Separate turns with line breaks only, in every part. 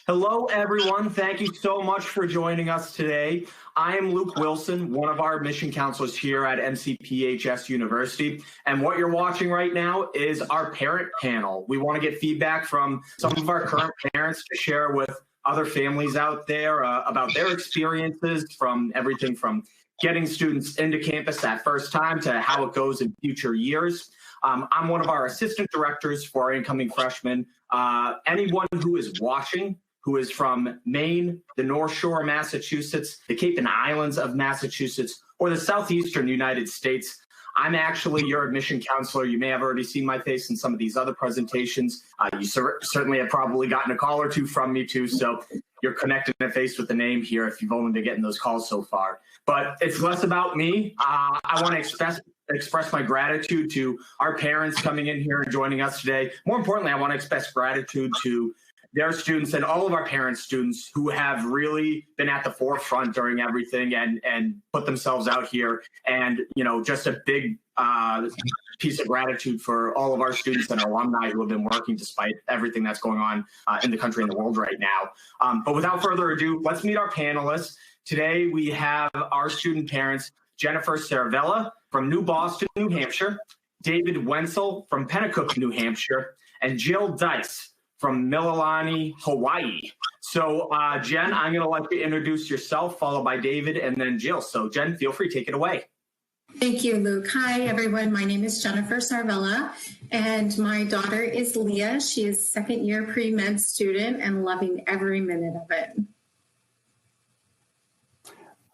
Hello, everyone. Thank you so much for joining us today. I am Luke Wilson, one of our admission counselors here at MCPHS University. And what you're watching right now is our parent panel. We want to get feedback from some of our current parents to share with other families out there about their experiences, from everything from getting students into campus that first time to how it goes in future years. I'm one of our assistant directors for our incoming freshmen. Anyone who is watching, who is from Maine, the North Shore of Massachusetts, the Cape and Islands of Massachusetts, or the Southeastern United States, I'm actually your admission counselor. You may have already seen my face in some of these other presentations. You certainly have probably gotten a call or two from me too, so you're connected in face with the name here if you've only been getting those calls so far. But it's less about me. I want to express my gratitude to our parents coming in here and joining us today. More importantly, I want to express gratitude to their students and all of our parents' students who have really been at the forefront during everything and put themselves out here. And, you know, just a big piece of gratitude for all of our students and alumni who have been working despite everything that's going on in the country and the world right now. But without further ado, let's meet our panelists. Today, we have our student parents, Jennifer Saravella from New Boston, New Hampshire, David Wenzel from Pennacook, New Hampshire, and Jill Dice from Mililani, Hawaii. So Jen, I'm gonna let you introduce yourself, followed by David and then Jill. So Jen, feel free, take it away.
Thank you, Luke. Hi, everyone. My name is Jennifer Saravella, and my daughter is Leah. She is second-year pre-med student and loving every minute of it.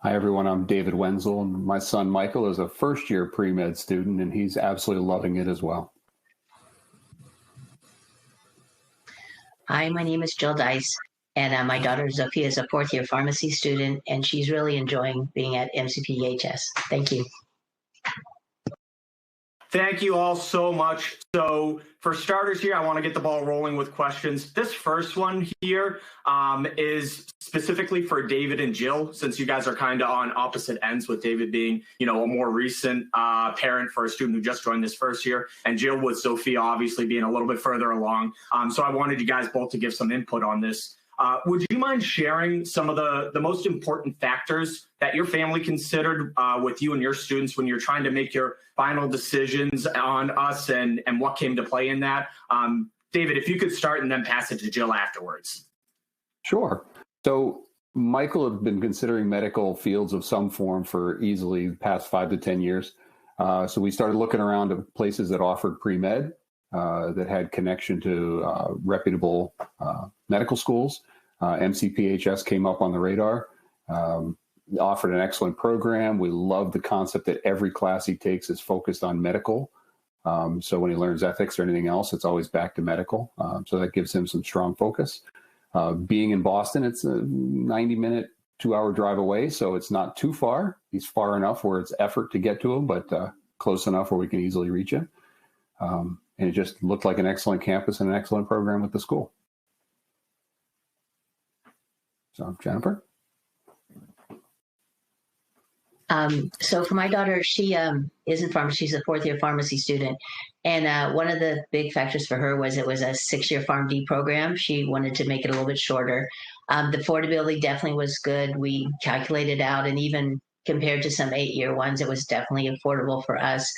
Hi, everyone. I'm David Wenzel, and my son Michael is a first-year pre-med student, and he's absolutely loving it as well.
Hi, my name is Jill Dice, and my daughter Sophia is a fourth-year pharmacy student, and she's really enjoying being at MCPHS. Thank you.
Thank you all so much. So for starters here, I want to get the ball rolling with questions. This first one here is specifically for David and Jill, since you guys are kind of on opposite ends, with David being, you know, a more recent parent for a student who just joined this first year, and Jill with Sophia obviously being a little bit further along. So I wanted you guys both to give some input on this. Would you mind sharing some of the most important factors that your family considered with you and your students when you're trying to make your final decisions on us and what came to play in that? David, if you could start and then pass it to Jill afterwards.
Sure. So Michael had been considering medical fields of some form for easily the past 5 to 10 years. So we started looking around to places that offered pre-med, that had connection to reputable medical schools. MCPHS came up on the radar, offered an excellent program. We love the concept that every class he takes is focused on medical. So when he learns ethics or anything else, it's always back to medical. So that gives him some strong focus. Being in Boston, it's a 90-minute, 2-hour drive away, so it's not too far. He's far enough where it's effort to get to him, but close enough where we can easily reach him. And it just looked like an excellent campus and an excellent program with the school. So, Jennifer?
So for my daughter, she is in pharmacy. She's a fourth-year pharmacy student. And one of the big factors for her was it was a 6-year PharmD program. She wanted to make it a little bit shorter. The affordability definitely was good. We calculated out, and even compared to some 8-year ones, it was definitely affordable for us.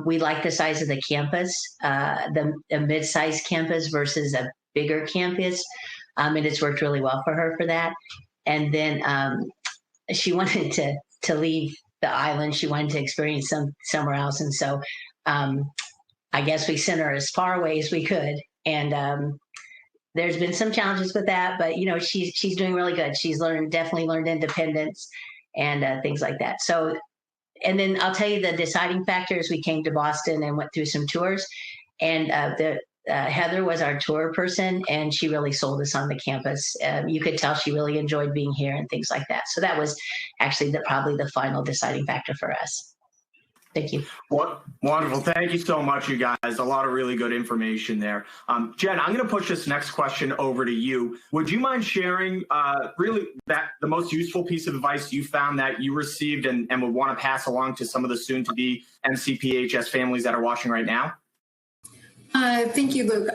We like the size of the campus, the mid-sized campus versus a bigger campus. And it's worked really well for her for that. And then she wanted to leave the island. She wanted to experience somewhere else. And so I guess we sent her as far away as we could. And there's been some challenges with that, but you know, she's doing really good. She's definitely learned independence and things like that. So, and then I'll tell you the deciding factors. We came to Boston and went through some tours, and Heather was our tour person, and she really sold us on the campus. You could tell she really enjoyed being here and things like that. So that was actually probably the final deciding factor for us. Thank you.
Wonderful. Thank you so much, you guys. A lot of really good information there. Jen, I'm going to push this next question over to you. Would you mind sharing really the most useful piece of advice you found that you received and would want to pass along to some of the soon-to-be MCPHS families that are watching right now?
Thank you, Luke.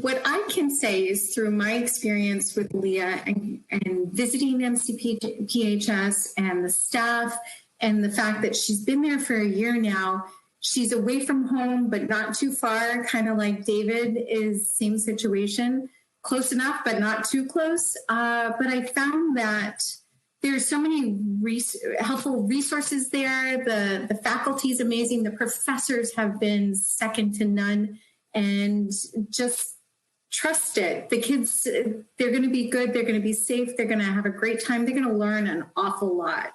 What I can say is through my experience with Leah and visiting MCPHS and the staff and the fact that she's been there for a year now, she's away from home, but not too far, kind of like David is same situation, close enough, but not too close. But I found that there's so many helpful resources there. The faculty is amazing. The professors have been second to none. And just trust it. The kids, they're going to be good. They're going to be safe. They're going to have a great time. They're going to learn an awful lot.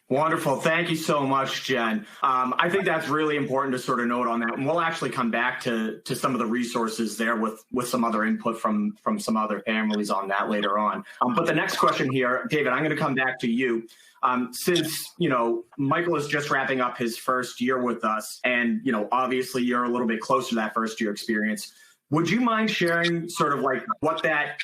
Wonderful. Thank you so much, Jen. I think that's really important to sort of note on that. And we'll actually come back to some of the resources there with some other input from some other families on that later on. But the next question here, David, I'm going to come back to you. Since, Michael is just wrapping up his first year with us and, obviously you're a little bit closer to that first year experience, would you mind sharing sort of like what that,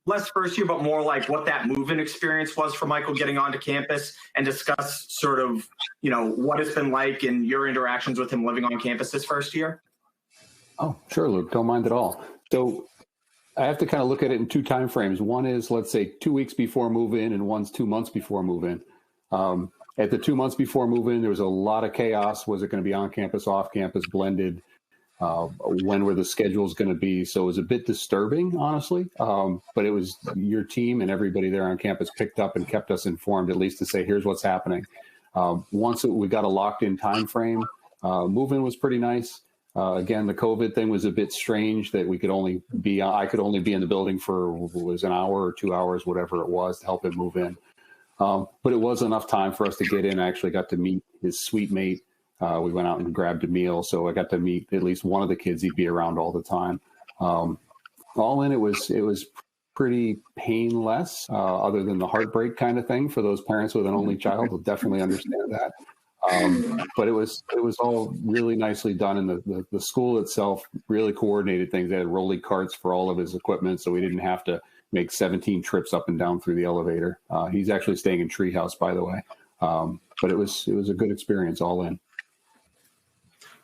less first year, but more like what that move-in experience was for Michael getting onto campus and discuss sort of, what it's been like and your interactions with him living on campus this first year?
Oh, sure, Luke. Don't mind at all. So I have to kind of look at it in two time frames. One is, let's say, 2 weeks before move-in and one's 2 months before move-in. At the 2 months before moving, there was a lot of chaos. Was it going to be on campus, off campus, blended? When were the schedules going to be? So it was a bit disturbing, honestly. But it was your team and everybody there on campus picked up and kept us informed, at least to say, here's what's happening. Once we got a locked in time frame, moving was pretty nice. Again, the COVID thing was a bit strange that I could only be in the building for was an hour or 2 hours, whatever it was, to help him move in. But it was enough time for us to get in. I actually got to meet his suite mate. We went out and grabbed a meal. So I got to meet at least one of the kids. He'd be around all the time. All in, it was pretty painless, other than the heartbreak kind of thing for those parents with an only child. Will definitely understand that. But it was all really nicely done. And the school itself really coordinated things. They had rolly carts for all of his equipment. So we didn't have to make 17 trips up and down through the elevator. He's actually staying in Treehouse, by the way. But it was a good experience all in.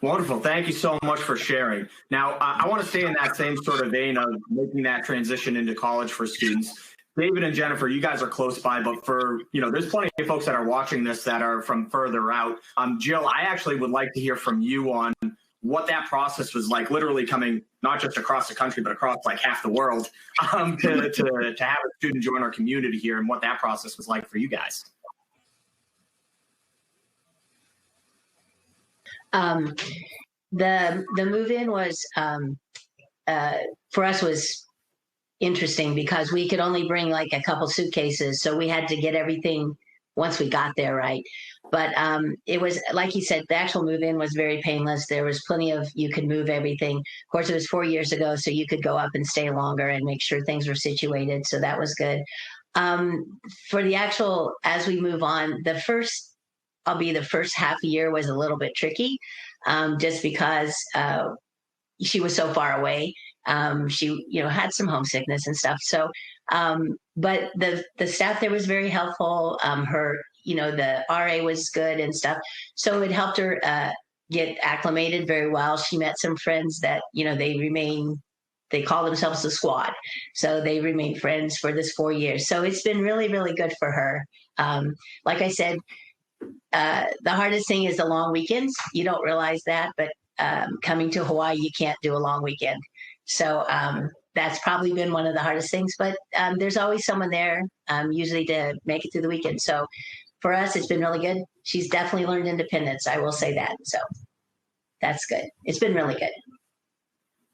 Wonderful. Thank you so much for sharing. Now, I want to stay in that same sort of vein of making that transition into college for students. David and Jennifer, you guys are close by, but for, there's plenty of folks that are watching this that are from further out. Jill, I actually would like to hear from you on what that process was like, literally coming not just across the country, but across like half the world to have a student join our community here and what that process was like for you guys.
The move-in was, for us was interesting because we could only bring like a couple suitcases. So we had to get everything once we got there, right? But it was, like you said, the actual move-in was very painless. There was plenty of, you could move everything. Of course, it was 4 years ago, so you could go up and stay longer and make sure things were situated. So that was good. For the actual, as we move on, the first half year was a little bit tricky, just because she was so far away. She, had some homesickness and stuff. So, but the staff there was very helpful. The RA was good and stuff. So it helped her get acclimated very well. She met some friends that, they call themselves the squad. So they remained friends for this 4 years. So it's been really, really good for her. Like I said, the hardest thing is the long weekends. You don't realize that, but coming to Hawaii, you can't do a long weekend. So that's probably been one of the hardest things, but there's always someone there, usually to make it through the weekend. So for us, it's been really good. She's definitely learned independence. I will say that. So that's good. It's been really good.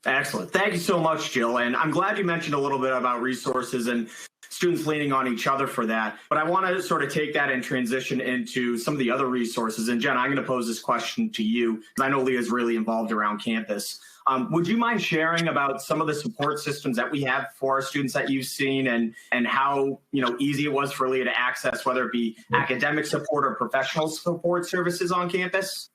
Excellent. Thank you so much, Jill. And I'm glad you mentioned a little bit about resources and students leaning on each other for that. But I want to sort of take that and transition into some of the other resources. And Jen, I'm going to pose this question to you because I know Leah's really involved around campus. Would you mind sharing about some of the support systems that we have for our students that you've seen and how easy it was for Leah to access, whether it be academic support or professional support services on campus?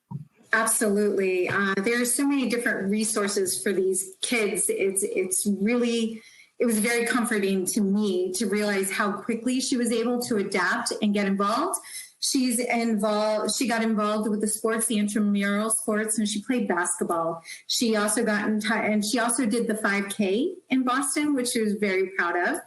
Absolutely. There are so many different resources for these kids. It was very comforting to me to realize how quickly she was able to adapt and get involved. She's involved. She got involved with the sports, the intramural sports, and she played basketball. She also got in and she also did the 5K in Boston, which she was very proud of.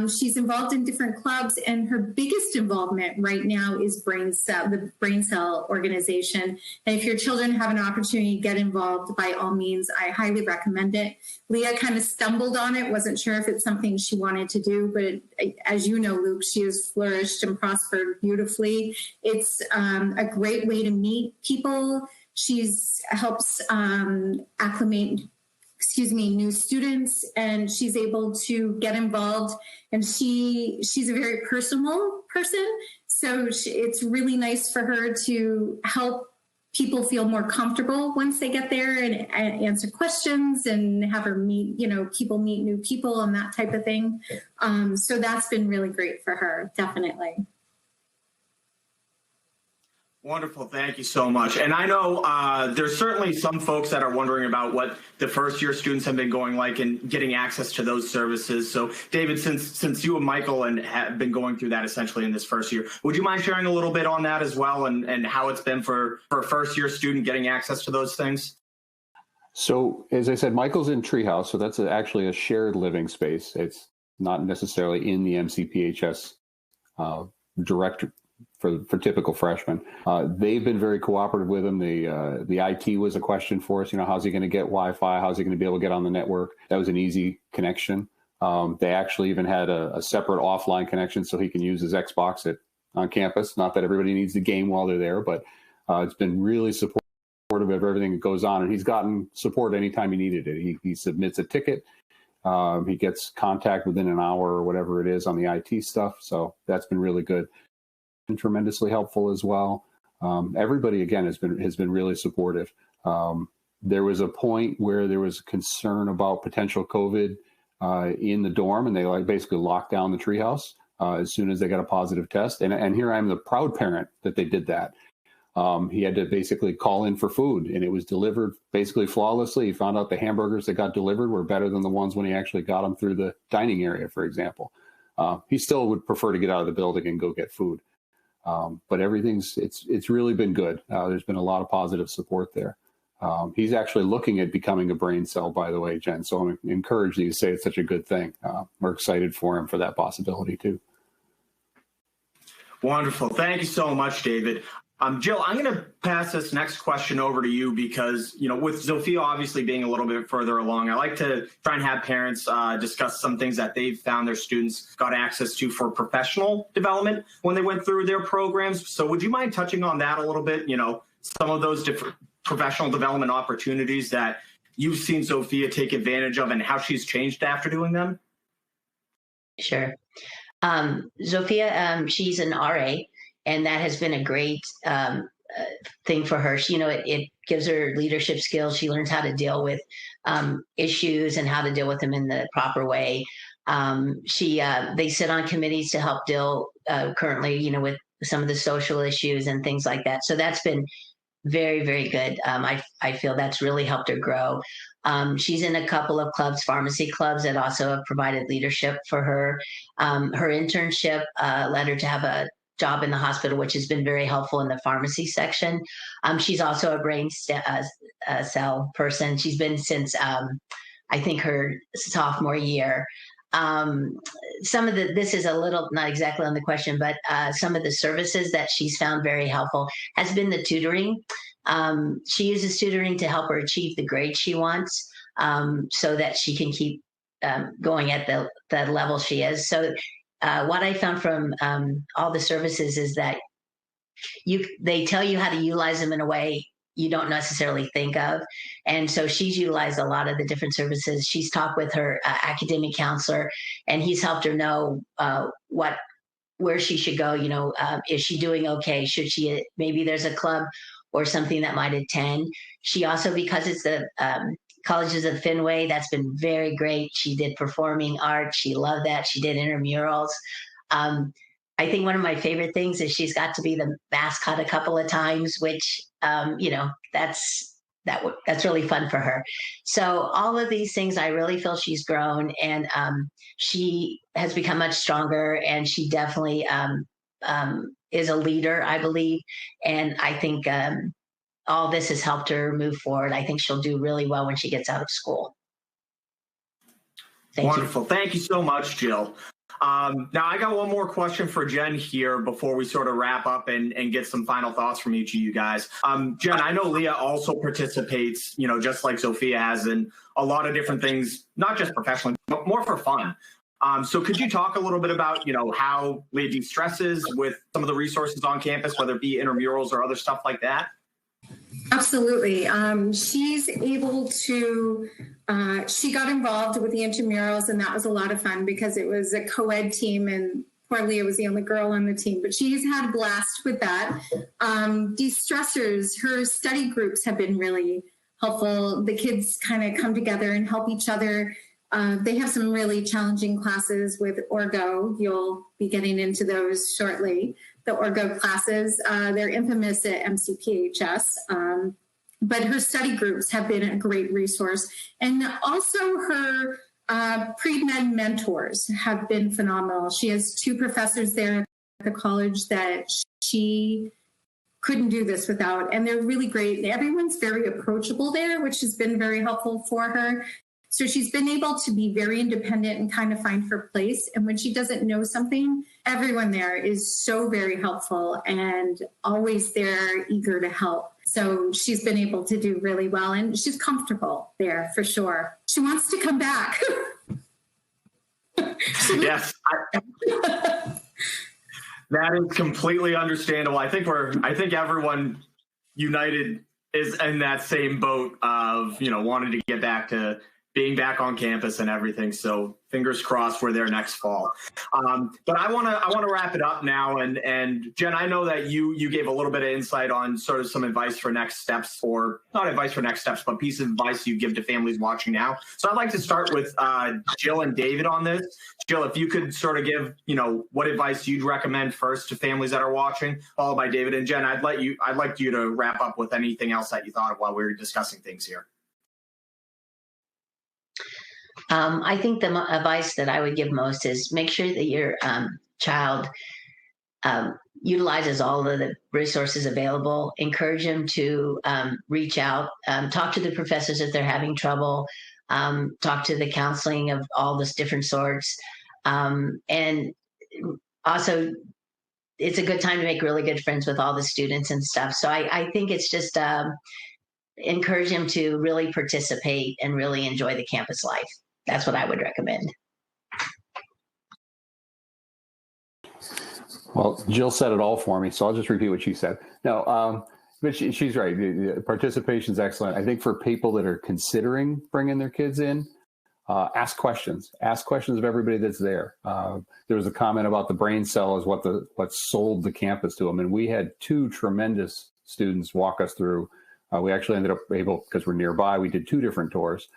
She's involved in different clubs, and her biggest involvement right now is the Brain Cell organization. And if your children have an opportunity to get involved, by all means, I highly recommend it. Leah kind of stumbled on it, wasn't sure if it's something she wanted to do, but as you know, Luke, she has flourished and prospered beautifully. It's a great way to meet people. She's helps acclimate new students, and she's able to get involved, and she's a very personal person, so it's really nice for her to help people feel more comfortable once they get there and answer questions and have her meet new people and that type of thing. So that's been really great for her, definitely.
Wonderful. Thank you so much. And I know there's certainly some folks that are wondering about what the first year students have been going like and getting access to those services. So David, since you and Michael have been going through that essentially in this first year, would you mind sharing a little bit on that as well and how it's been for a first year student getting access to those things?
So as I said, Michael's in Treehouse, so that's actually a shared living space. It's not necessarily in the MCPHS direct for typical freshmen. They've been very cooperative with him. The IT was a question for us. How's he going to get Wi-Fi? How's he going to be able to get on the network? That was an easy connection. They actually even had a separate offline connection so he can use his Xbox on campus. Not that everybody needs the game while they're there, but it's been really supportive of everything that goes on. And he's gotten support anytime he needed it. He submits a ticket. He gets contact within an hour or whatever it is on the IT stuff. So that's been really good. Been tremendously helpful as well. Everybody again has been really supportive. There was a point where there was concern about potential COVID in the dorm, and they basically locked down the Treehouse as soon as they got a positive test. And here I am, the proud parent that they did that. He had to basically call in for food, and it was delivered basically flawlessly. He found out the hamburgers that got delivered were better than the ones when he actually got them through the dining area, for example. He still would prefer to get out of the building and go get food. But it's really been good. There's been a lot of positive support there. He's actually looking at becoming a brain cell, by the way, Jen. So I'm encouraged that you say it's such a good thing. We're excited for him for that possibility too.
Wonderful. Thank you so much, David. Jill, I'm going to pass this next question over to you because, with Zofia obviously being a little bit further along, I like to try and have parents discuss some things that they've found their students got access to for professional development when they went through their programs. So would you mind touching on that a little bit? Some of those different professional development opportunities that you've seen Zofia take advantage of and how she's changed after doing them?
Sure. Zofia, she's an RA. And that has been a great thing for her. It gives her leadership skills. She learns how to deal with issues and how to deal with them in the proper way. They sit on committees to help deal currently, with some of the social issues and things like that. So that's been very, very good. I feel that's really helped her grow. She's in a couple of clubs, pharmacy clubs, that also have provided leadership for her. Her internship led her to have a job in the hospital, which has been very helpful in the pharmacy section. She's also a brain cell person. She's been since, I think, her sophomore year. This is a little, not exactly on the question, but some of the services that she's found very helpful has been the tutoring. She uses tutoring to help her achieve the grade she wants so that she can keep going at the level she is. So what I found from all the services is that they tell you how to utilize them in a way you don't necessarily think of. And so she's utilized a lot of the different services. She's talked with her academic counselor, and he's helped her know where she should go. Is she doing okay? Should she, maybe there's a club or something that might attend. She also, because it's the Colleges of Fenway, that's been very great. She did performing arts. She loved that. She did intramurals. I think one of my favorite things is she's got to be the mascot a couple of times, which, that's really fun for her. So all of these things, I really feel she's grown, and she has become much stronger, and she definitely is a leader, I believe. And I think all this has helped her move forward. I think she'll do really well when she gets out of school.
Wonderful. Thank you so much, Jill. Now, I got one more question for Jen here before we sort of wrap up and get some final thoughts from each of you guys. Jen, I know Leah also participates, just like Sophia has, in a lot of different things, not just professionally, but more for fun. So could you talk a little bit about, how Leah de-stresses with some of the resources on campus, whether it be intramurals or other stuff like that?
Absolutely. She's able to, she got involved with the intramurals, and that was a lot of fun because it was a co-ed team and poor Leah was the only girl on the team, but she's had a blast with that. De-stressors, her study groups have been really helpful. The kids kind of come together and help each other. They have some really challenging classes with Orgo. You'll be getting into those shortly. The Orgo classes, they're infamous at MCPHS, but her study groups have been a great resource. And also her pre-med mentors have been phenomenal. She has 2 professors there at the college that she couldn't do this without, and they're really great. Everyone's very approachable there, which has been very helpful for her. So she's been able to be very independent and kind of find her place. And when she doesn't know something, everyone there is so very helpful and always there, eager to help. So she's been able to do really well, and she's comfortable there for sure. She wants to come back.
Yes. That is completely understandable. I think everyone united is in that same boat of, wanting to get back to being back on campus and everything. So fingers crossed we're there next fall. But I want to wrap it up now. And Jen, I know that you gave a little bit of insight on sort of some advice for next steps, or not advice for next steps, but piece of advice you give to families watching now. So I'd like to start with Jill and David on this. Jill, if you could sort of give, what advice you'd recommend first to families that are watching, followed by David. And Jen, I'd like you to wrap up with anything else that you thought of while we were discussing things here.
I think the advice that I would give most is make sure that your child utilizes all of the resources available. Encourage them to reach out, talk to the professors if they're having trouble, talk to the counseling of all this different sorts. And also, it's a good time to make really good friends with all the students and stuff. So I think it's just encourage them to really participate and really enjoy the campus life. That's what I would recommend.
Well, Jill said it all for me, so I'll just repeat what she said. No, but she's right. The participation is excellent. I think for people that are considering bringing their kids in, ask questions. Ask questions of everybody that's there. There was a comment about the brain cell is what sold the campus to them, and we had 2 tremendous students walk us through. We actually ended up able, because we're nearby, we did 2 different tours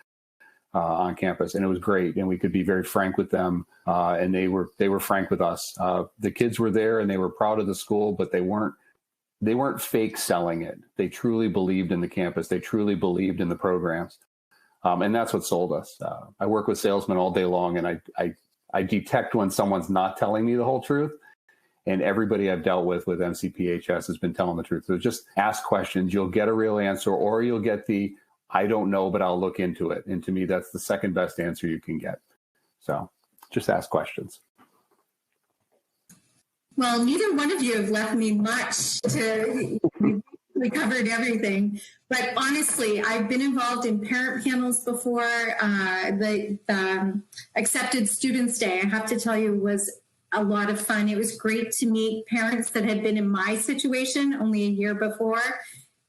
on campus, and it was great. And we could be very frank with them, and they were frank with us. The kids were there, and they were proud of the school, but they weren't fake selling it. They truly believed in the campus. They truly believed in the programs, and that's what sold us. I work with salesmen all day long, and I detect when someone's not telling me the whole truth. And everybody I've dealt with MCPHS has been telling the truth. So just ask questions. You'll get a real answer, or you'll get the I don't know, but I'll look into it. And to me, that's the second best answer you can get. So just ask questions.
Well, neither one of you have left me much to, we covered everything. But honestly, I've been involved in parent panels before. The Accepted Students Day, I have to tell you, was a lot of fun. It was great to meet parents that had been in my situation only a year before.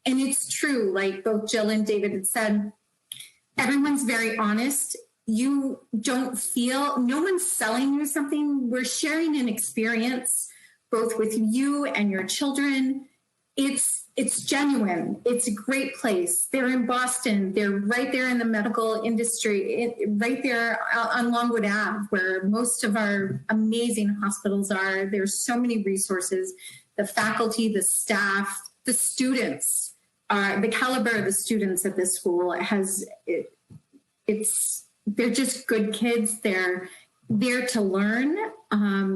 And it's true, like both Jill and David had said, everyone's very honest. You don't feel, no one's selling you something. We're sharing an experience, both with you and your children. It's genuine. It's a great place. They're in Boston. They're right there in the medical industry, right there on Longwood Ave, where most of our amazing hospitals are. There's so many resources. The faculty, the staff, the students, the caliber of the students at this school they're just good kids. They're there to learn,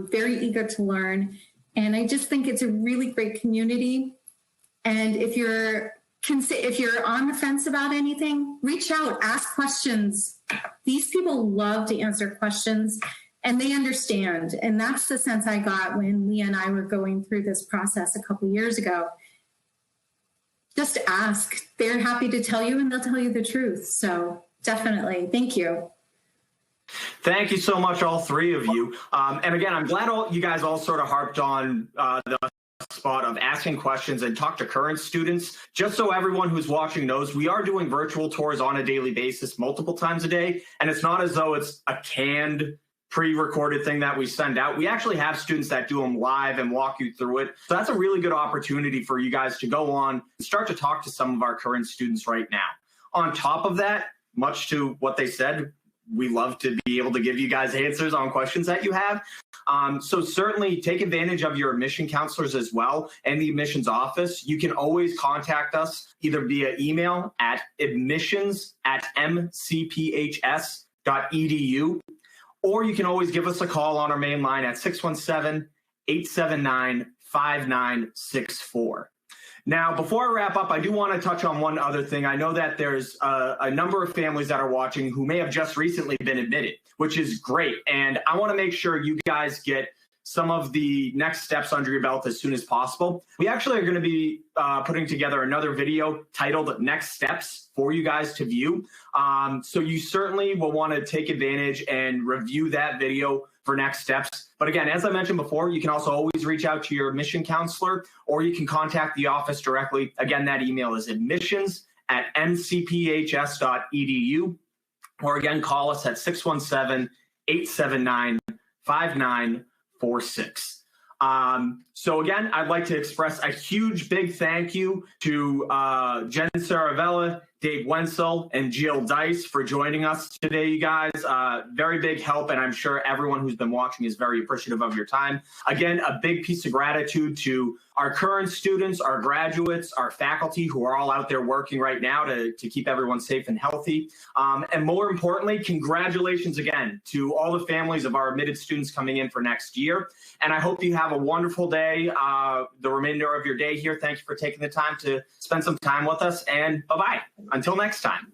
very eager to learn. And I just think it's a really great community. And if you're on the fence about anything, reach out, ask questions. These people love to answer questions and they understand. And that's the sense I got when Leah and I were going through this process a couple years ago. Just ask. They're happy to tell you and they'll tell you the truth. So definitely. Thank you.
Thank you so much, all three of you. And again, I'm glad you guys all sort of harped on the spot of asking questions and talk to current students. Just so everyone who's watching knows, we are doing virtual tours on a daily basis, multiple times a day. And it's not as though it's a canned, pre-recorded thing that we send out. We actually have students that do them live and walk you through it. So that's a really good opportunity for you guys to go on and start to talk to some of our current students right now. On top of that, much to what they said, we love to be able to give you guys answers on questions that you have. So certainly take advantage of your admission counselors as well and the admissions office. You can always contact us either via email at admissions@mcphs.edu, or you can always give us a call on our main line at 617-879-5964. Now, before I wrap up, I do want to touch on one other thing. I know that there's a number of families that are watching who may have just recently been admitted, which is great. And I want to make sure you guys get some of the next steps under your belt as soon as possible. We actually are going to be putting together another video titled Next Steps for you guys to view. So you certainly will want to take advantage and review that video for next steps. But again, as I mentioned before, you can also always reach out to your admission counselor, or you can contact the office directly. Again, that email is admissions@mcphs.edu, or again, call us at 617-879-5946. So again, I'd like to express a huge, big thank you to Jen Saravella, Dave Wenzel, and Jill Dice for joining us today, you guys. Very big help, and I'm sure everyone who's been watching is very appreciative of your time. Again, a big piece of gratitude to our current students, our graduates, our faculty who are all out there working right now to keep everyone safe and healthy. And more importantly, congratulations again to all the families of our admitted students coming in for next year. And I hope you have a wonderful day, the remainder of your day here. Thank you for taking the time to spend some time with us, and bye-bye. Until next time.